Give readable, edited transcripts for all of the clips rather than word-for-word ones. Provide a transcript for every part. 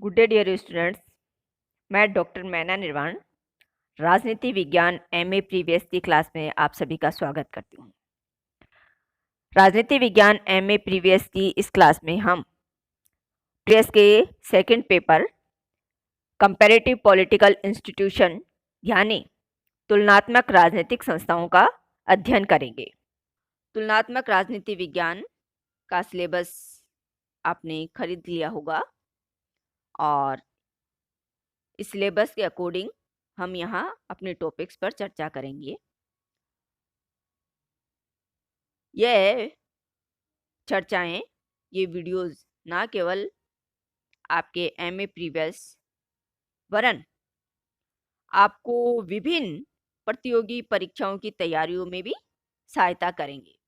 Good day dear students. मैं doctor Maina Nirvan राजनीति विज्ञान एमए प्रीवियस की क्लास में आप सभी का स्वागत करती हूँ। राजनीति विज्ञान एमए प्रीवियस की इस क्लास में हम प्रेस के second paper comparative political institution यानी तुलनात्मक राजनीतिक संस्थाओं का अध्ययन करेंगे। तुलनात्मक राजनीति विज्ञान का सिलेबस आपने खरीद लिया होगा और इस सिलेबस के अकॉर्डिंग हम यहाँ अपने टॉपिक्स पर चर्चा करेंगे। यह चर्चाएं, ये वीडियोस ना केवल आपके एमए प्रीवियस वरन आपको विभिन्न प्रतियोगी परीक्षाओं की तैयारियों में भी सहायता करेंगे।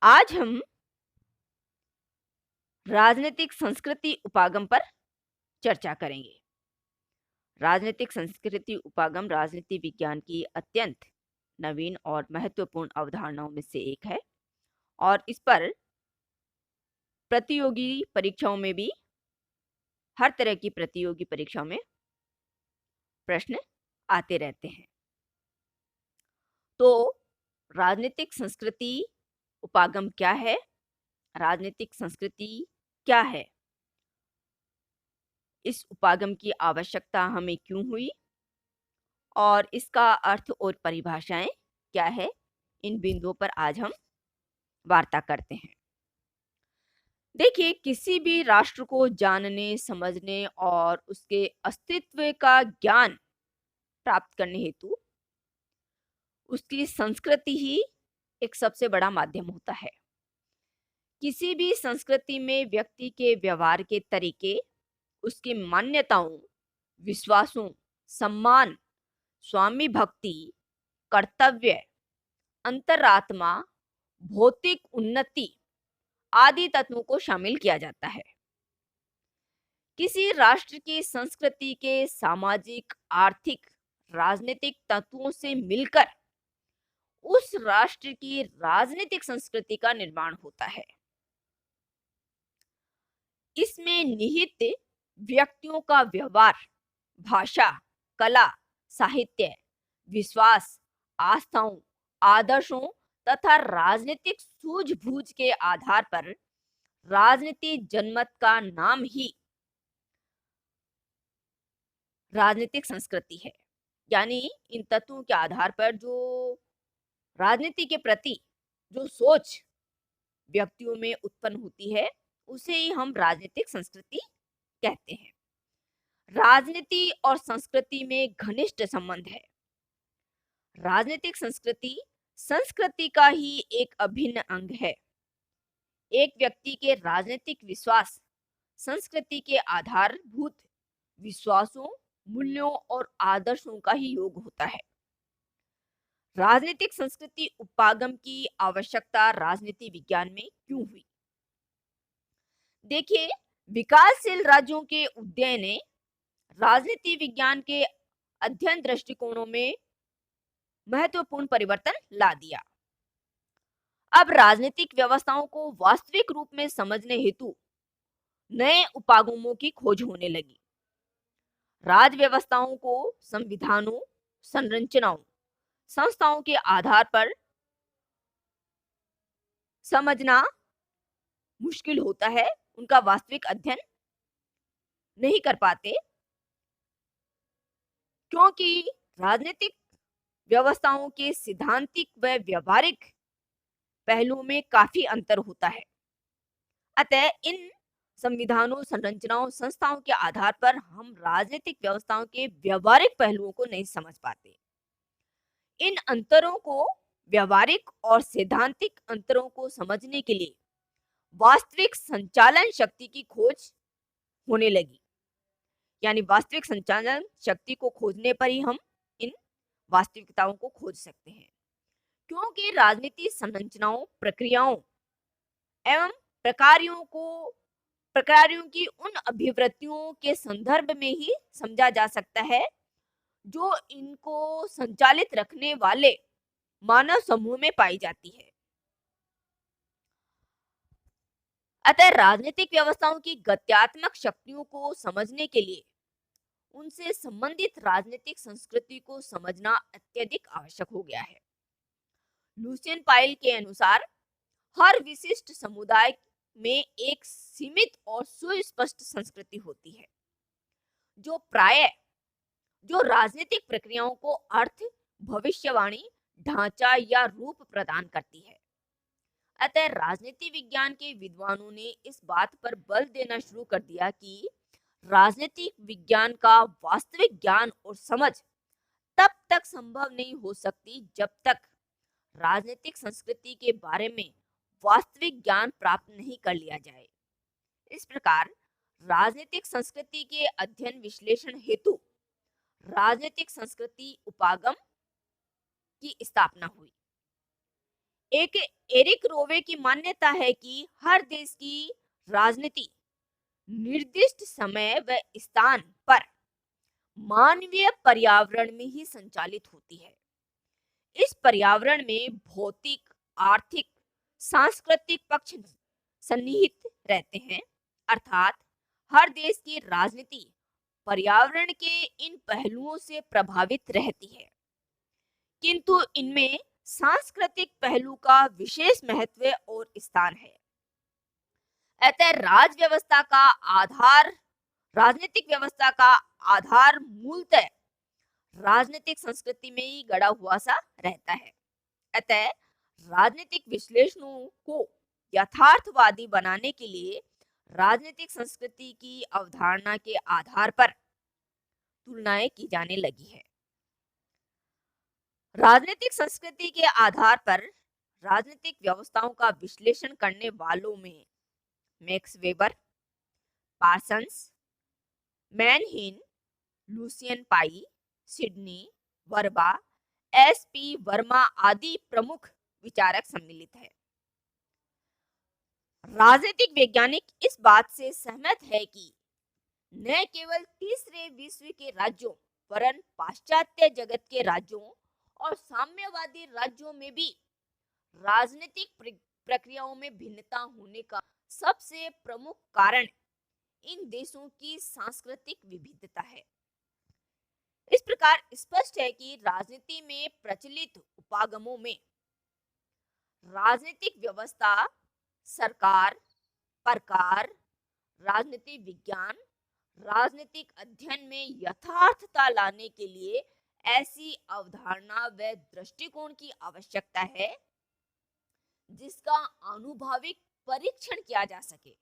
आज हम राजनीतिक संस्कृति उपागम पर चर्चा करेंगे। राजनीतिक संस्कृति उपागम राजनीति विज्ञान की अत्यंत नवीन और महत्वपूर्ण अवधारणाओं में से एक है और इस पर प्रतियोगी परीक्षाओं में भी, हर तरह की प्रतियोगी परीक्षाओं में प्रश्न आते रहते हैं। तो राजनीतिक संस्कृति उपागम क्या है, राजनीतिक संस्कृति क्या है, इस उपागम की आवश्यकता हमें क्यों हुई और इसका अर्थ और परिभाषाएं क्या है, इन बिंदुओं पर आज हम वार्ता करते हैं। देखिए, किसी भी राष्ट्र को जानने, समझने और उसके अस्तित्व का ज्ञान प्राप्त करने हेतु उसकी संस्कृति ही एक सबसे बड़ा माध्यम होता है। किसी भी संस्कृति में व्यक्ति के व्यवहार के तरीके, उसकी मान्यताओं, विश्वासों, सम्मान, स्वामी भक्ति, कर्तव्य, अंतरात्मा, भौतिक उन्नति आदि तत्वों को शामिल किया जाता है। किसी राष्ट्र की संस्कृति के सामाजिक, आर्थिक, राजनीतिक तत्वों से मिलकर उस राष्ट्र की राजनीतिक संस्कृति का निर्माण होता है। इसमें निहित व्यक्तियों का व्यवहार, भाषा, कला, साहित्य, विश्वास, आस्थाओं, आदर्शों तथा राजनीतिक सूझबूझ के आधार पर राजनीति जनमत का नाम ही राजनीतिक संस्कृति है। यानी इन तत्वों के आधार पर जो राजनीति के प्रति जो सोच व्यक्तियों में उत्पन्न होती है, उसे ही हम राजनीतिक संस्कृति कहते हैं। राजनीति और संस्कृति में घनिष्ठ संबंध है। राजनीतिक संस्कृति संस्कृति का ही एक अभिन्न अंग है। एक व्यक्ति के राजनीतिक विश्वास संस्कृति के आधारभूत विश्वासों, मूल्यों और आदर्शों का ही योग होता है। राजनीतिक संस्कृति उपागम की आवश्यकता राजनीति विज्ञान में क्यों हुई? देखिए, विकासशील राज्यों के उदय ने राजनीति विज्ञान के अध्ययन दृष्टिकोणों में महत्वपूर्ण परिवर्तन ला दिया। अब राजनीतिक व्यवस्थाओं को वास्तविक रूप में समझने हेतु नए उपागमों की खोज होने लगी। राज व्यवस्थाओं को संविधानों, संरचनाओं, संस्थाओं के आधार पर समझना मुश्किल होता है, उनका वास्तविक अध्ययन नहीं कर पाते, क्योंकि राजनीतिक व्यवस्थाओं के सिद्धांतिक व व्यवहारिक पहलुओं में काफी अंतर होता है। अतः इन संविधानों, संरचनाओं, संस्थाओं के आधार पर हम राजनीतिक व्यवस्थाओं के व्यवहारिक पहलुओं को नहीं समझ पाते। इन अंतरों को, व्यवहारिक और सैद्धांतिक अंतरों को समझने के लिए वास्तविक संचालन शक्ति की खोज होने लगी। यानी वास्तविक संचालन शक्ति को खोजने पर ही हम इन वास्तविकताओं को खोज सकते हैं, क्योंकि राजनीति संरचनाओं, प्रक्रियाओं एवं प्रकारों की उन अभिवृत्तियों के संदर्भ में ही समझा जा सकता है जो इनको संचालित रखने वाले मानव समूह में पाई जाती है। अतः राजनीतिक व्यवस्थाओं की गत्यात्मक शक्तियों को समझने के लिए उनसे संबंधित राजनीतिक संस्कृति को समझना अत्यधिक आवश्यक हो गया है। लुसियन पाइल के अनुसार हर विशिष्ट समुदाय में एक सीमित और सुस्पष्ट संस्कृति होती है जो राजनीतिक प्रक्रियाओं को अर्थ, भविष्यवाणी, ढांचा या रूप प्रदान करती है। अतः राजनीति विज्ञान के विद्वानों ने इस बात पर बल देना शुरू कर दिया कि राजनीतिक विज्ञान का वास्तविक ज्ञान और समझ तब तक संभव नहीं हो सकती जब तक राजनीतिक संस्कृति के बारे में वास्तविक ज्ञान प्राप्त नहीं कर लिया जाए। इस प्रकार राजनीतिक संस्कृति के अध्ययन विश्लेषण हेतु राजनीतिक संस्कृति उपागम की स्थापना हुई। एक एरिक रोवे की मान्यता है कि हर देश की राजनीति निर्दिष्ट समय व स्थान पर मानवीय पर्यावरण में ही संचालित होती है। इस पर्यावरण में भौतिक, आर्थिक, सांस्कृतिक पक्ष सन्निहित रहते हैं, अर्थात हर देश की राजनीति पर्यावरण के इन पहलुओं से प्रभावित रहती है, किंतु इनमें सांस्कृतिक पहलू का विशेष महत्व और स्थान है। अतः राजनीतिक व्यवस्था का आधार मूलतः राजनीतिक संस्कृति में ही गड़ा हुआ सा रहता है। अतः राजनीतिक विश्लेषणों को यथार्थवादी बनाने के लिए राजनीतिक संस्कृति की अवधारणा के आधार पर तुलनाएं की जाने लगी है। राजनीतिक संस्कृति के आधार पर राजनीतिक व्यवस्थाओं का विश्लेषण करने वालों में मैक्स वेबर, पार्सन्स, मैनहीन, लुसियन पाई, सिडनी, वर्बा, एस.पी. वर्मा आदि प्रमुख विचारक सम्मिलित है। राजनीतिक वैज्ञानिक इस बात से सहमत है कि न केवल तीसरे विश्व के राज्यों वरन पाश्चात्य जगत के राज्यों और साम्यवादी राज्यों में भी राजनीतिक प्रक्रियाओं में भिन्नता होने का सबसे प्रमुख कारण इन देशों की सांस्कृतिक विविधता है। इस प्रकार स्पष्ट है कि राजनीति में प्रचलित उपागमों में राजनीतिक व्यवस्था, सरकार, प्रकार, राजनीति विज्ञान, राजनीतिक अध्ययन में यथार्थता लाने के लिए ऐसी अवधारणा व दृष्टिकोण की आवश्यकता है जिसका आनुभाविक परीक्षण किया जा सके,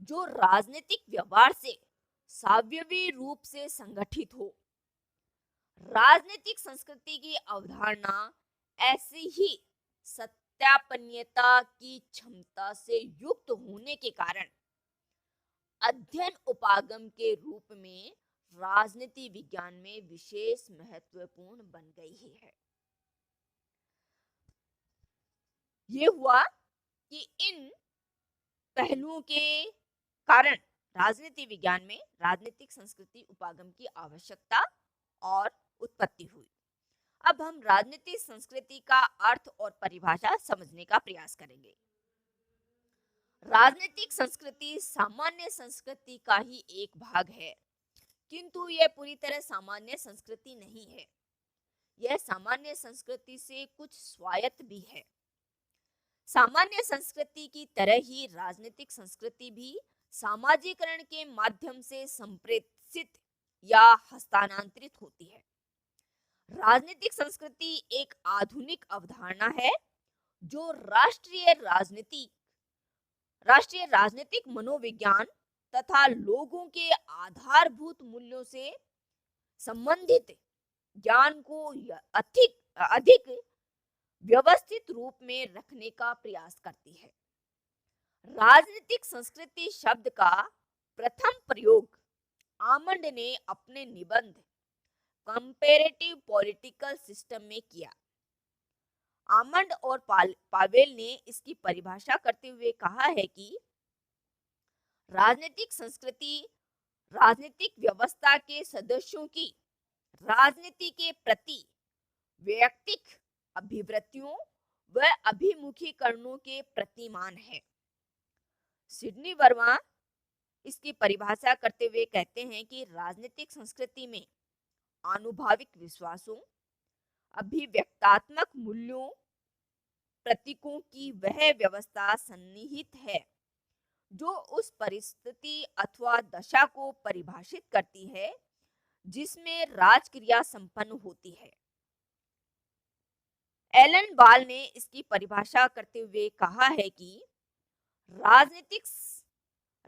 जो राजनीतिक व्यवहार से सावयवी रूप से संगठित हो। राजनीतिक संस्कृति की अवधारणा ऐसी ही सत्यापनीयता की क्षमता से युक्त होने के कारण अध्ययन उपागम के रूप में राजनीति विज्ञान में विशेष महत्वपूर्ण बन गई है। ये हुआ कि इन पहलुओं के कारण राजनीति विज्ञान में राजनीतिक संस्कृति उपागम की आवश्यकता और उत्पत्ति हुई। अब हम राजनीतिक संस्कृति का अर्थ और परिभाषा समझने का प्रयास करेंगे। राजनीतिक संस्कृति सामान्य संस्कृति का ही एक भाग है, किंतु यह पूरी तरह सामान्य संस्कृति नहीं है। यह सामान्य संस्कृति से कुछ स्वायत्त भी है। सामान्य संस्कृति की तरह ही राजनीतिक संस्कृति भी सामाजिकरण के माध्यम से संप्रेषित या हस्तांतरित होती है। राजनीतिक संस्कृति एक आधुनिक अवधारणा है जो राष्ट्रीय राजनीतिक मनोविज्ञान तथा लोगों के आधारभूत मूल्यों से संबंधित ज्ञान को अधिक व्यवस्थित रूप में रखने का प्रयास करती है। राजनीतिक संस्कृति शब्द का प्रथम प्रयोग आमंड ने अपने निबंध कंपैरेटिव पॉलिटिकल सिस्टम में किया। आमंड और पावेल ने इसकी परिभाषा करते हुए कहा है कि राजनीतिक संस्कृति राजनीतिक व्यवस्था के सदस्यों की राजनीति के प्रति वैयक्तिक अभिवृत्तियों व अभिमुखीकरणों के प्रतिमान है। सिडनी वर्मा इसकी परिभाषा करते हुए कहते हैं कि राजनीतिक संस्कृति में आनुभाविक विश्वासों, अभिव्यक्तात्मक मूल्यों, प्रतीकों की वह व्यवस्था सन्निहित है जो उस परिस्थिति अथवा दशा को परिभाषित करती है जिसमें राजक्रिया संपन्न होती है। एलन बाल ने इसकी परिभाषा करते हुए कहा है कि राजनीतिक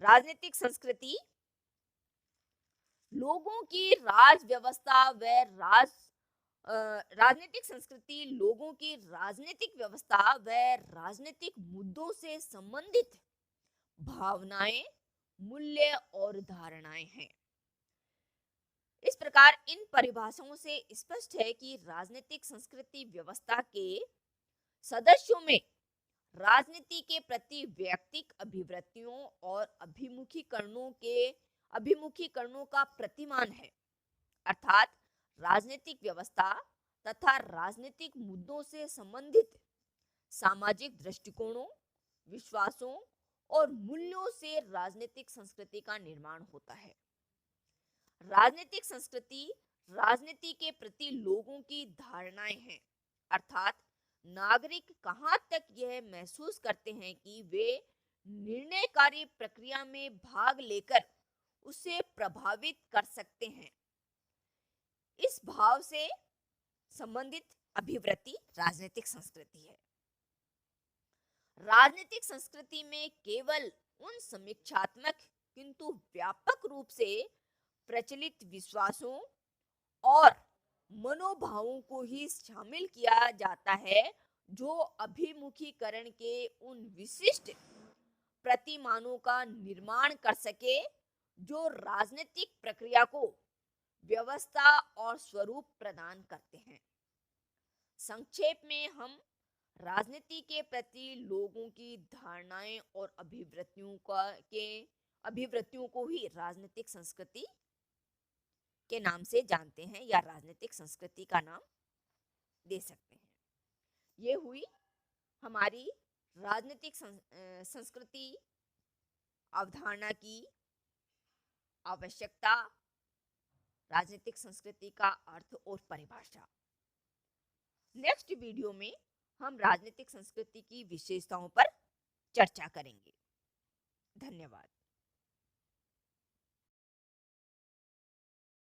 राजनीतिक संस्कृति लोगों की राज व्यवस्था व राज अ, राजनीतिक संस्कृति लोगों की राजनीतिक व्यवस्था व राजनीतिक मुद्दों से संबंधित भावनाएं, मूल्य और धारणाएं हैं। इस प्रकार इन परिभाषाओं से स्पष्ट है कि राजनीतिक संस्कृति व्यवस्था के सदस्यों में राजनीति के प्रति व्यक्तिक अभिवृत्तियों और अभिमुखीकरणों का प्रतिमान है, अर्थात राजनीतिक व्यवस्था तथा राजनीतिक मुद्दों से संबंधित सामाजिक दृष्टिकोणों, विश्वासों और मूल्यों से राजनीतिक संस्कृति का निर्माण होता है। राजनीतिक संस्कृति राजनीति के प्रति लोगों की धारणाएं हैं, अर्थात नागरिक कहां तक यह महसूस करते हैं कि वे निर्णयकारी प्रक्रिया में भाग लेकर उसे प्रभावित कर सकते हैं। इस भाव से संबंधित अभिवृत्ति राजनीतिक संस्कृति है। राजनीतिक संस्कृति में केवल उन समीक्षात्मक किंतु व्यापक रूप से प्रचलित विश्वासों और मनोभावों को ही शामिल किया जाता है जो अभिमुखीकरण के उन विशिष्ट प्रतिमानों का निर्माण कर सके जो राजनीतिक प्रक्रिया को व्यवस्था और स्वरूप प्रदान करते हैं। संक्षेप में हम राजनीति के प्रति लोगों की धारणाएं और अभिवृत्तियों को ही राजनीतिक संस्कृति के नाम से जानते हैं या राजनीतिक संस्कृति का नाम दे सकते हैं। ये हुई हमारी राजनीतिक संस्कृति अवधारणा की आवश्यकता, राजनीतिक संस्कृति का अर्थ और परिभाषा। नेक्स्ट वीडियो में हम राजनीतिक संस्कृति की विशेषताओं पर चर्चा करेंगे। धन्यवाद।